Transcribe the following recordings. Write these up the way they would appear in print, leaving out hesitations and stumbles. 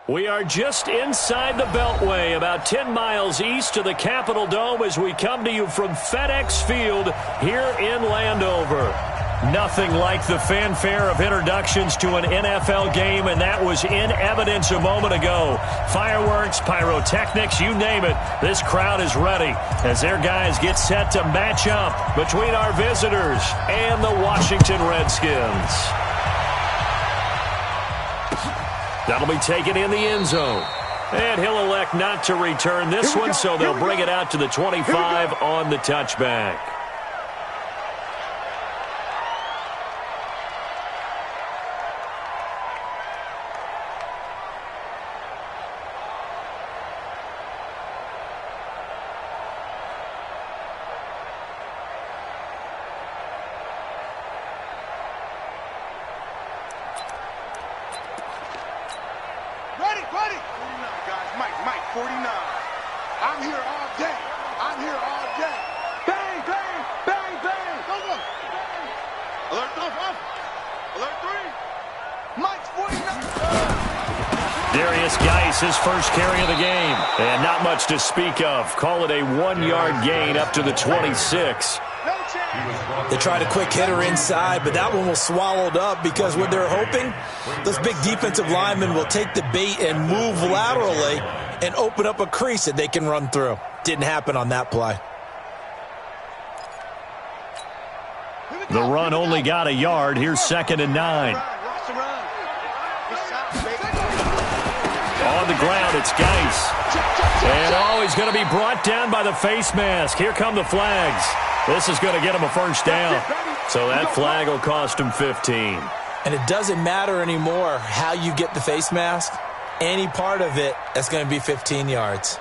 We are just inside the Beltway, about 10 miles east of the Capitol Dome as we come to you from FedEx Field here in Landover. Nothing like the fanfare of introductions to an NFL game, and that was in evidence a moment ago. Fireworks, pyrotechnics, you name it. This crowd is ready as their guys get set to match up between our visitors and the Washington Redskins. That'll be taken in the end zone. And he'll elect not to return this one, so they'll bring it out to the 25 on the touchback. His first carry of the game, and not much to speak of. Call it a 1-yard gain up to the 26. They tried a quick hitter inside, but that one was swallowed up because what they're hoping, those big defensive linemen will take the bait and move laterally and open up a crease that they can run through. Didn't happen on that play. The run only got a yard. Here's 2nd and 9. On the ground, it's Geis. And, he's going to be brought down by the face mask. Here come the flags. This is going to get him a first down. So that flag will cost him 15. And it doesn't matter anymore how you get the face mask. Any part of it, that's going to be 15 yards.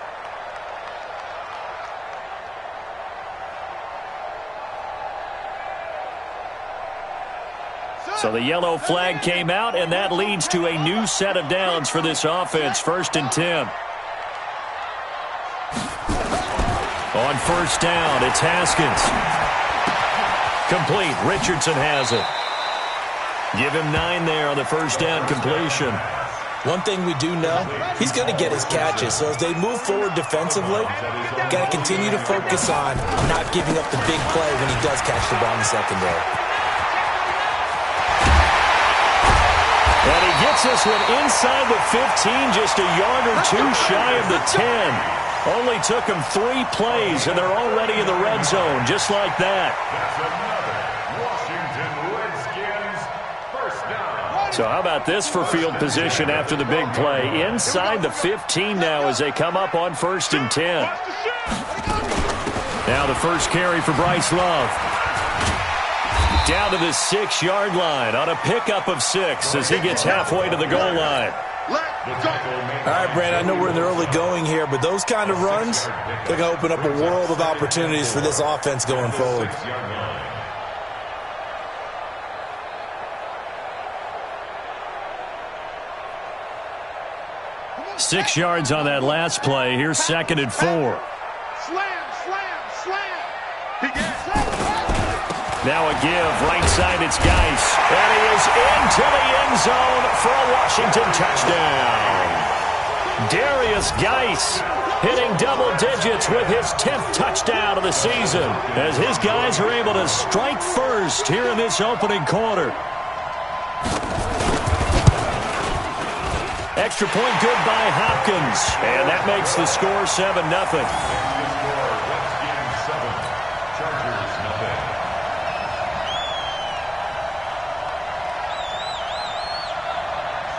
So the yellow flag came out, and that leads to a new set of downs for this offense. 1st and 10. On first down, it's Haskins. Complete. Richardson has it. Give him 9 there on the first down completion. One thing we do know, he's going to get his catches. So as they move forward defensively, got to continue to focus on not giving up the big play when he does catch the ball in the secondary. And he gets this one inside the 15, just a yard or two shy of the 10. Only took him 3 plays, and they're already in the red zone, just like that. So how about this for field position after the big play? Inside the 15 now as they come up on 1st and 10. Now the first carry for Bryce Love. Down to the 6-yard line on a pickup of 6 as he gets halfway to the goal line. All right, Brandon, I know we're in the early going here, but those kind of runs, they're going to open up a world of opportunities for this offense going forward. Six yards on that last play. Here's 2nd and 4. Now a give, right side, it's Geis. And he is into the end zone for a Washington touchdown. Darius Geis hitting double digits with his 10th touchdown of the season as his guys are able to strike first here in this opening quarter. Extra point good by Hopkins, and that makes the score 7-0.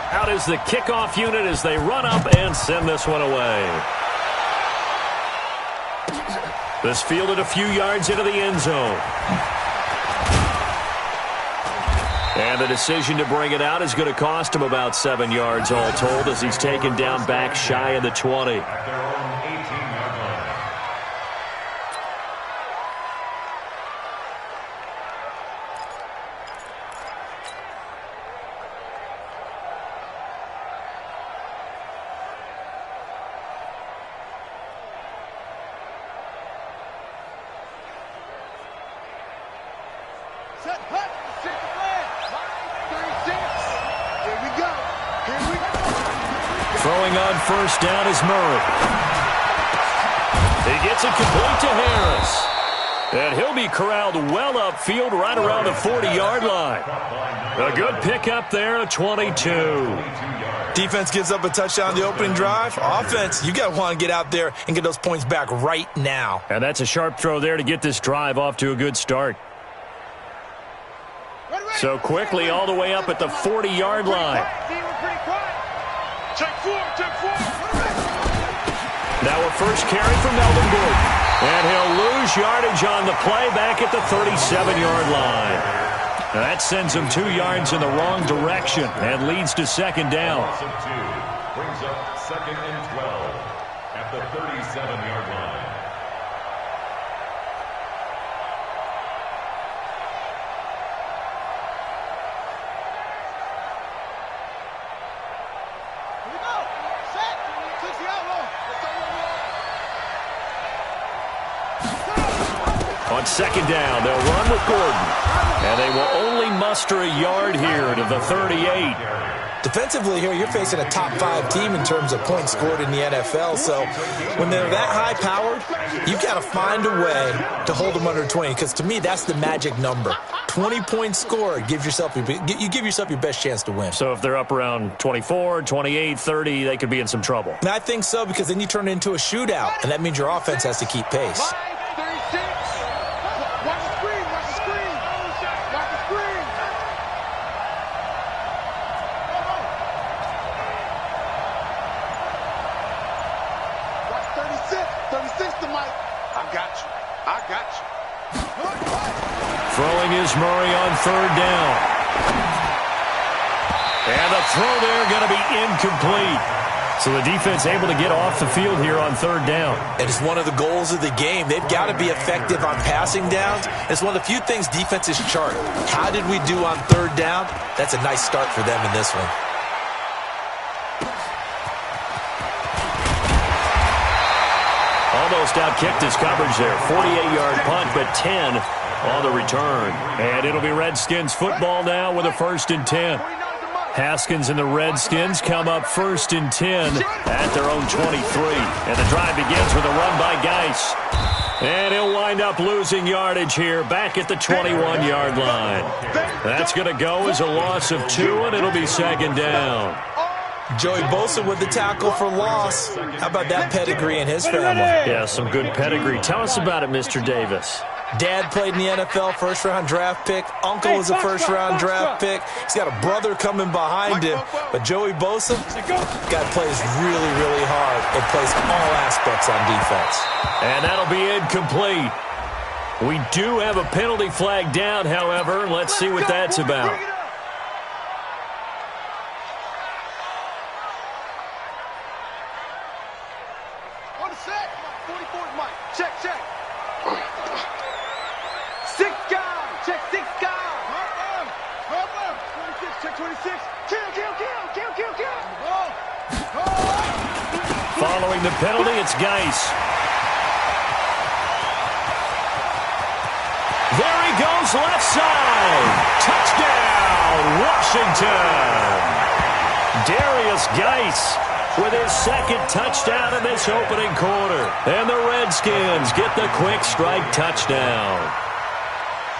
Out is the kickoff unit as they run up and send this one away. This fielded a few yards into the end zone. And the decision to bring it out is going to cost him about 7 yards all told as he's taken down back shy of the 20. on first down is Murray. He gets it complete to Harris. And he'll be corralled well upfield right around the 40-yard line. A good pickup there at 22. Defense gives up a touchdown the opening drive. Offense, you got to want to get out there and get those points back right now. And that's a sharp throw there to get this drive off to a good start. So quickly all the way up at the 40-yard line. Now a first carry for Melvin Gordon. And he'll lose yardage on the play back at the 37-yard line. Now that sends him 2 yards in the wrong direction and leads to second down. Brings up second and 12 at the 37-yard line. On second down, they'll run with Gordon. And they will only muster a yard here to the 38. Defensively here, you're facing a top 5 team in terms of points scored in the NFL. So when they're that high-powered, you've got to find a way to hold them under 20. Because to me, that's the magic number. 20 points scored, you give yourself your best chance to win. So if they're up around 24, 28, 30, they could be in some trouble. And I think so, because then you turn it into a shootout, and that means your offense has to keep pace. Throwing is Murray on third down. And the throw there going to be incomplete. So the defense able to get off the field here on third down. And it's one of the goals of the game. They've got to be effective on passing downs. It's one of the few things defenses chart. How did we do on third down? That's a nice start for them in this one. Almost outkicked his coverage there. 48-yard punt, but 10 on the return. And it'll be Redskins football now with a 1st and 10. Haskins and the Redskins come up 1st and 10 at their own 23. And the drive begins with a run by Geis. And he'll wind up losing yardage here back at the 21-yard line. That's going to go as a loss of 2, and it'll be second down. Joey Bosa with the tackle for loss. How about that pedigree in his family? Yeah, some good pedigree. Tell us about it, Mr. Davis. Dad played in the NFL, first-round draft pick. Uncle was a first-round draft pick. He's got a brother coming behind him. But Joey Bosa, guy plays really, really hard and plays all aspects on defense. And that'll be incomplete. We do have a penalty flag down, however. Let's see what that's about. Following the penalty, it's Geis. There he goes, left side. Touchdown, Washington. Darius Geis with his 2nd touchdown in this opening quarter. And the Redskins get the quick strike touchdown.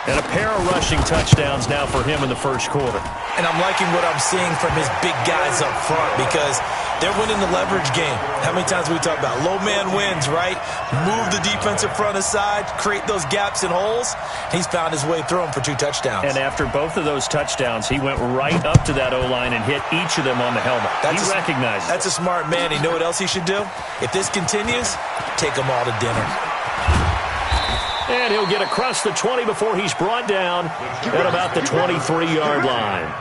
And a pair of rushing touchdowns now for him in the first quarter. And I'm liking what I'm seeing from his big guys up front because they're winning the leverage game. How many times have we talked about low man wins, right? Move the defensive front aside, create those gaps and holes. He's found his way through them for 2 touchdowns. And after both of those touchdowns, he went right up to that O-line and hit each of them on the helmet. He recognized it. That's a smart man. You know what else he should do? If this continues, take them all to dinner. And he'll get across the 20 before he's brought down at about the 23-yard line.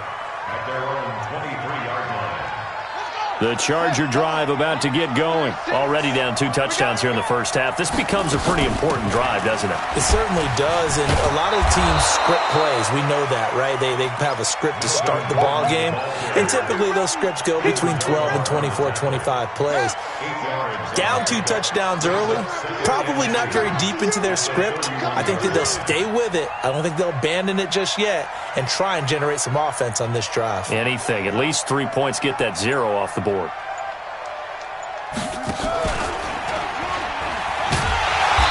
The Charger drive about to get going. Already down 2 touchdowns here in the first half. This becomes a pretty important drive, doesn't it? It certainly does, and a lot of teams script plays. We know that, right? They have a script to start the ball game, and typically those scripts go between 12 and 24, 25 plays. Down 2 touchdowns early, probably not very deep into their script. I think that they'll stay with it. I don't think they'll abandon it just yet and try and generate some offense on this drive. Anything. At least 3 points, get that 0 off the board.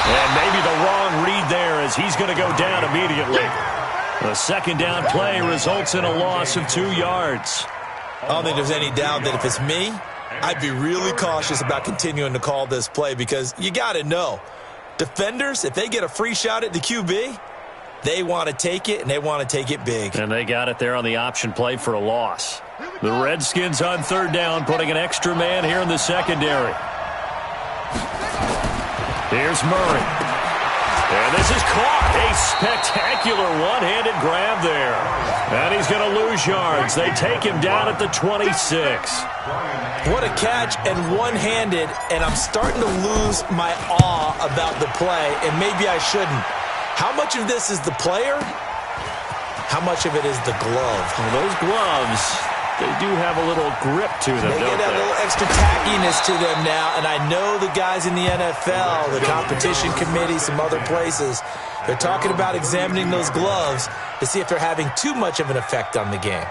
And maybe the wrong read there as he's going to go down immediately. The second down play results in a loss of 2 yards. I don't think there's any doubt that if it's me, I'd be really cautious about continuing to call this play because you got to know, defenders, if they get a free shot at the QB, they want to take it, and they want to take it big. And they got it there on the option play for a loss. The Redskins on third down, putting an extra man here in the secondary. Here's Murray. And this is caught. A spectacular one-handed grab there. And he's going to lose yards. They take him down at the 26. What a catch and one-handed, and I'm starting to lose my awe about the play, and maybe I shouldn't. How much of this is the player? How much of it is the glove? Well, those gloves, they do have a little grip to them, they don't get a little extra tackiness to them now, and I know the guys in the NFL, the competition committee, some other places, they're talking about examining those gloves to see if they're having too much of an effect on the game.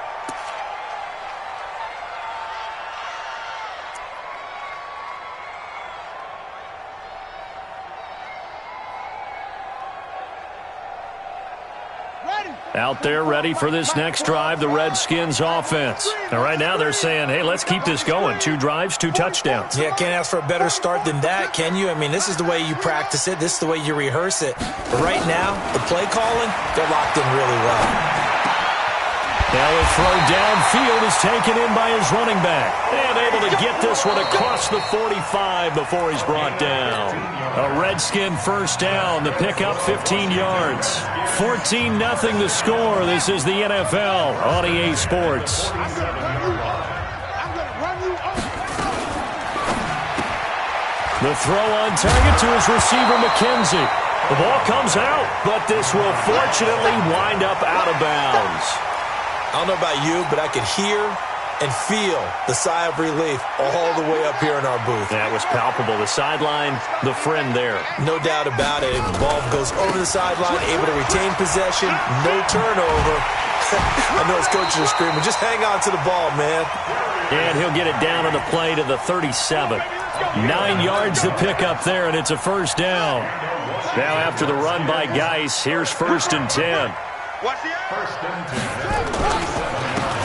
Out there ready for this next drive, the Redskins offense. And right now they're saying, hey, let's keep this going. 2 drives, 2 touchdowns. Yeah, can't ask for a better start than that, can you? I mean, this is the way you practice it. This is the way you rehearse it. But right now, the play calling, they're locked in really well. Now a throw downfield is taken in by his running back. And able to get this one across the 45 before he's brought down. A Redskin first down. The pickup 15 yards. 14-0 the score. This is the NFL on EA Sports. The throw on target to his receiver, McKenzie. The ball comes out, but this will fortunately wind up out of bounds. I don't know about you, but I could hear and feel the sigh of relief all the way up here in our booth. That was palpable. The sideline, the friend there. No doubt about it. The ball goes over the sideline, able to retain possession, no turnover. I know his coaches are screaming, just hang on to the ball, man. And he'll get it down on the play to the 37. 9 yards to pick up there, and it's a first down. Now after the run by Geis, here's 1st and 10.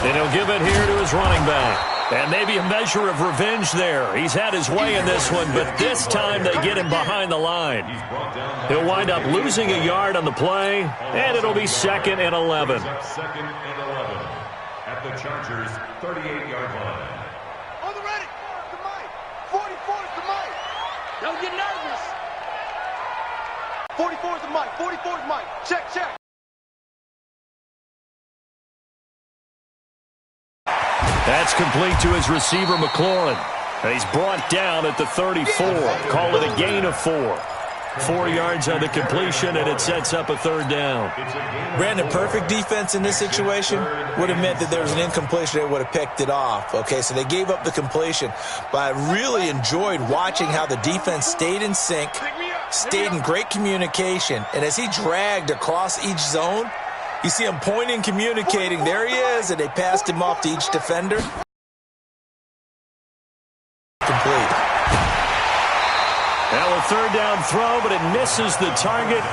And he'll give it here to his running back. And maybe a measure of revenge there. He's had his way in this one, but this time they get him behind the line. He'll wind up losing a yard on the play, and it'll be 2nd and 11. 2nd and 11 at the Chargers' 38-yard line. On the ready. The mic. 44 is the mic. Don't get nervous. 44 is the mic. 44 is mic. Check, check. That's complete to his receiver, McLaurin. And he's brought down at the 34. Call it a gain of 4. 4 yards on the completion, and it sets up a 3rd down. Brandon, perfect defense in this situation would have meant that there was an incompletion. They would have picked it off. Okay, so they gave up the completion. But I really enjoyed watching how the defense stayed in sync, stayed in great communication. And as he dragged across each zone, you see him pointing, communicating. There he is, and they passed him off to each defender. Complete. Now a 3rd down throw, but it misses the target.